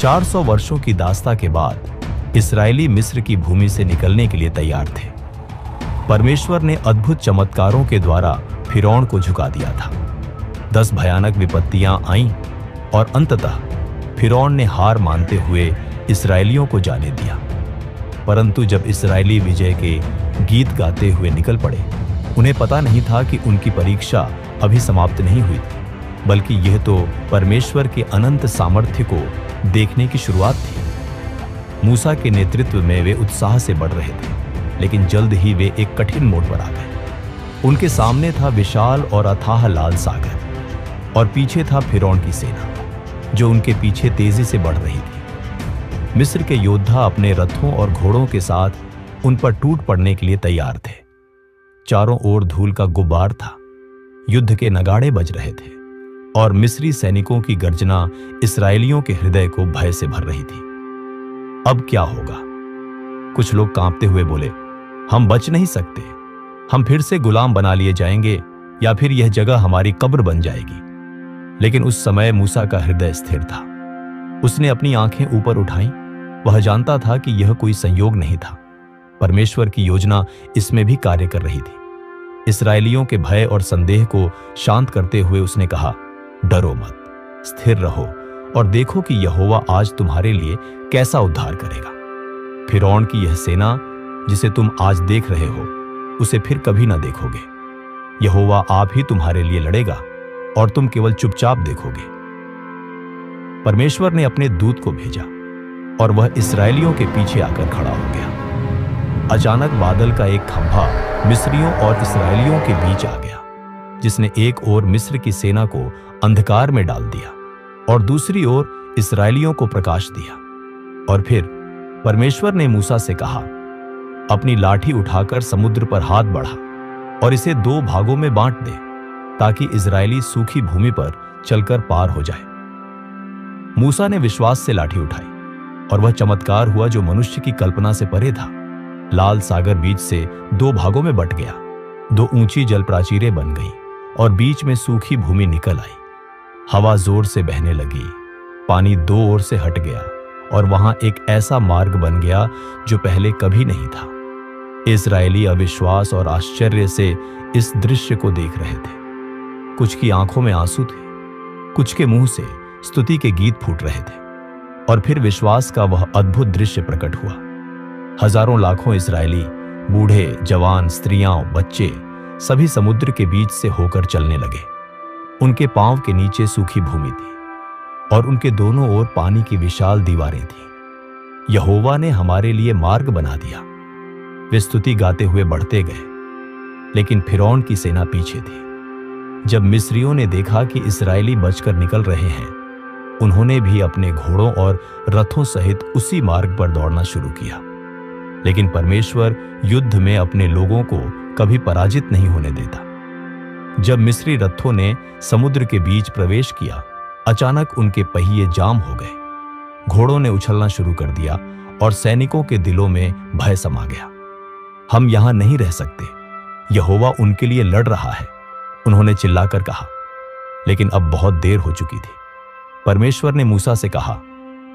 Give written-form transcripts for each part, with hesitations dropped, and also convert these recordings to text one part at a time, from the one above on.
400 वर्षों की दास्ता के बाद इस्राएली मिस्र की भूमि से निकलने के लिए तैयार थे। परमेश्वर ने अद्भुत चमत्कारों के द्वारा फिरौन को झुका दिया था। 10 भयानक विपत्तियां आईं और अंततः फिरौन ने हार मानते हुए इस्राएलियों को जाने दिया। परंतु जब इस्राएली विजय के गीत गाते हुए निकल पड़े, उन्हें पता नहीं था कि उनकी परीक्षा अभी समाप्त नहीं हुई थी, बल्कि यह तो परमेश्वर के अनंत सामर्थ्य को देखने की शुरुआत थी। मूसा के नेतृत्व में वे उत्साह से बढ़ रहे थे, लेकिन जल्द ही वे एक कठिन मोड़ पर आ गए। उनके सामने था विशाल और अथाह लाल सागर, और पीछे था फिरौन की सेना, जो उनके पीछे तेजी से बढ़ रही थी। मिस्र के योद्धा अपने रथों और घोड़ों के साथ उन पर टूट पड़ने के लिए तैयार थे। चारों ओर धूल का गुब्बार था, युद्ध के नगाड़े बज रहे थे, और मिस्री सैनिकों की गर्जना इस्राएलियों के हृदय को भय से भर रही थी। अब क्या होगा? कुछ लोग कांपते हुए बोले, हम बच नहीं सकते, हम फिर से गुलाम बना लिए जाएंगे, या फिर यह जगह हमारी कब्र बन जाएगी। लेकिन उस समय मूसा का हृदय स्थिर था। उसने अपनी आंखें ऊपर उठाईं। वह जानता था कि यह कोई संयोग नहीं था, परमेश्वर की योजना इसमें भी कार्य कर रही थी। इस्राएलियों के भय और संदेह को शांत करते हुए उसने कहा, डरो मत, स्थिर रहो और देखो कि यहोवा आज तुम्हारे लिए कैसा उद्धार करेगा। फिरौन की यह सेना जिसे तुम आज देख रहे हो, उसे फिर कभी ना देखोगे। यहोवा आप ही तुम्हारे लिए लड़ेगा और तुम केवल चुपचाप देखोगे। परमेश्वर ने अपने दूत को भेजा और वह इस्राएलियों के पीछे आकर खड़ा हो गया। अचानक बादल का एक खंभा मिस्रियों और इस्राएलियों के बीच आ गया, जिसने एक ओर मिस्र की सेना को अंधकार में डाल दिया और दूसरी ओर इस्राएलियों को प्रकाश दिया। और फिर परमेश्वर ने मूसा से कहा, अपनी लाठी उठाकर समुद्र पर हाथ बढ़ा और इसे 2 भागों में बांट दे, ताकि इस्राएली सूखी भूमि पर चलकर पार हो जाए। मूसा ने विश्वास से लाठी उठाई और वह चमत्कार हुआ जो मनुष्य की कल्पना से परे था। लाल सागर बीच से 2 भागों में बट गया, 2 ऊंची जल प्राचीरें बन गईं और बीच में सूखी भूमि निकल आई। हवा जोर से बहने लगी, पानी 2 ओर से हट गया और वहां एक ऐसा मार्ग बन गया जो पहले कभी नहीं था। इस्राएली अविश्वास और आश्चर्य से इस दृश्य को देख रहे थे। कुछ की आंखों में आंसू थे, कुछ के मुंह से स्तुति के गीत फूट रहे थे, और फिर विश्वास का वह अद्भुत दृश्य प्रकट हुआ। हजारों लाखों इस्राएली, बूढ़े, जवान, स्त्रियां, बच्चे, सभी समुद्र के बीच से होकर चलने लगे। उनके पांव के नीचे सूखी भूमि थी और उनके दोनों ओर पानी की विशाल दीवारें थीं। यहोवा ने हमारे लिए मार्ग बना दिया। वे स्तुति गाते हुए बढ़ते गए, लेकिन फिरौन की सेना पीछे थी। जब मिस्रियों ने देखा कि इस्राएली बचकर निकल रहे हैं, उन्होंने भी अपने घोड़ों और रथों सहित उसी मार्ग पर दौड़ना शुरू किया। लेकिन परमेश्वर युद्ध में अपने लोगों को कभी पराजित नहीं होने देता। जब मिस्री रथों ने समुद्र के बीच प्रवेश किया, अचानक उनके पहिए जाम हो गए। घोड़ों ने उछलना शुरू कर दिया और सैनिकों के दिलों में भय समा गया। हम यहां नहीं रह सकते, यहोवा उनके लिए लड़ रहा है, उन्होंने चिल्लाकर कहा। लेकिन अब बहुत देर हो चुकी थी। परमेश्वर ने मूसा से कहा,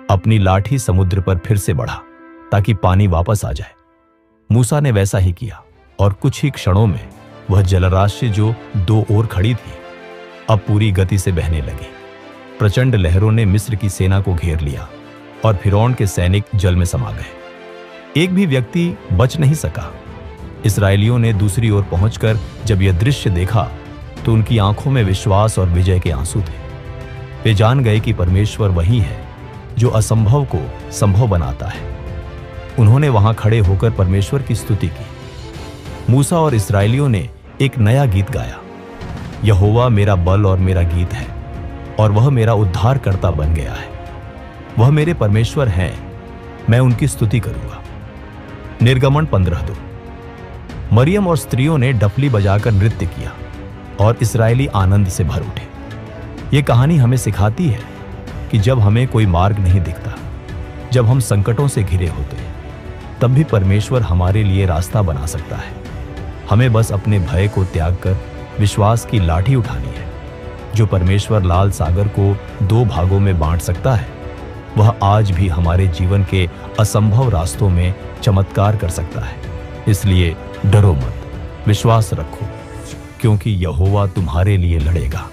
अपनी लाठी समुद्र पर फिर से बढ़ा, ताकि पानी वापस आ जाए। मूसा ने वैसा ही किया और कुछ ही क्षणों में वह जलराशि जो 2 ओर खड़ी थी, अब पूरी गति से बहने लगी। प्रचंड लहरों ने मिस्र की सेना को घेर लिया और फिरौन के सैनिक जल में समा गए। एक भी व्यक्ति बच नहीं सका। इस्राएलियों ने दूसरी ओर पहुंचकर जब यह दृश्य देखा, तो उनकी आंखों में विश्वास और विजय के आंसू थे। वे जान गए कि परमेश्वर वही है जो असंभव को संभव बनाता है। उन्होंने वहां खड़े होकर परमेश्वर की स्तुति की। मूसा और इस्राएलियों ने एक नया गीत गाया, यहोवा मेरा बल और मेरा गीत है, और वह मेरा उद्धारकर्ता बन गया है। वह मेरे परमेश्वर हैं, मैं उनकी स्तुति करूंगा। निर्गमन 15:2। मरियम और स्त्रियों ने डफली बजाकर नृत्य किया और इस्राएली आनंद से भर उठे। ये कहानी हमें सिखाती है कि जब हमें कोई मार्ग नहीं दिखता, जब हम संकटों से घिरे होते हैं, तब भी परमेश्वर हमारे लिए रास्ता बना सकता है। हमें बस अपने भय को त्याग कर विश्वास की लाठी उठानी है। जो परमेश्वर लाल सागर को 2 भागों में बांट सकता है, वह आज भी हमारे जीवन के असंभव रास्तों में चमत्कार कर सकता है। इसलिए डरो मत, विश्वास रखो, क्योंकि यहोवा तुम्हारे लिए लड़ेगा।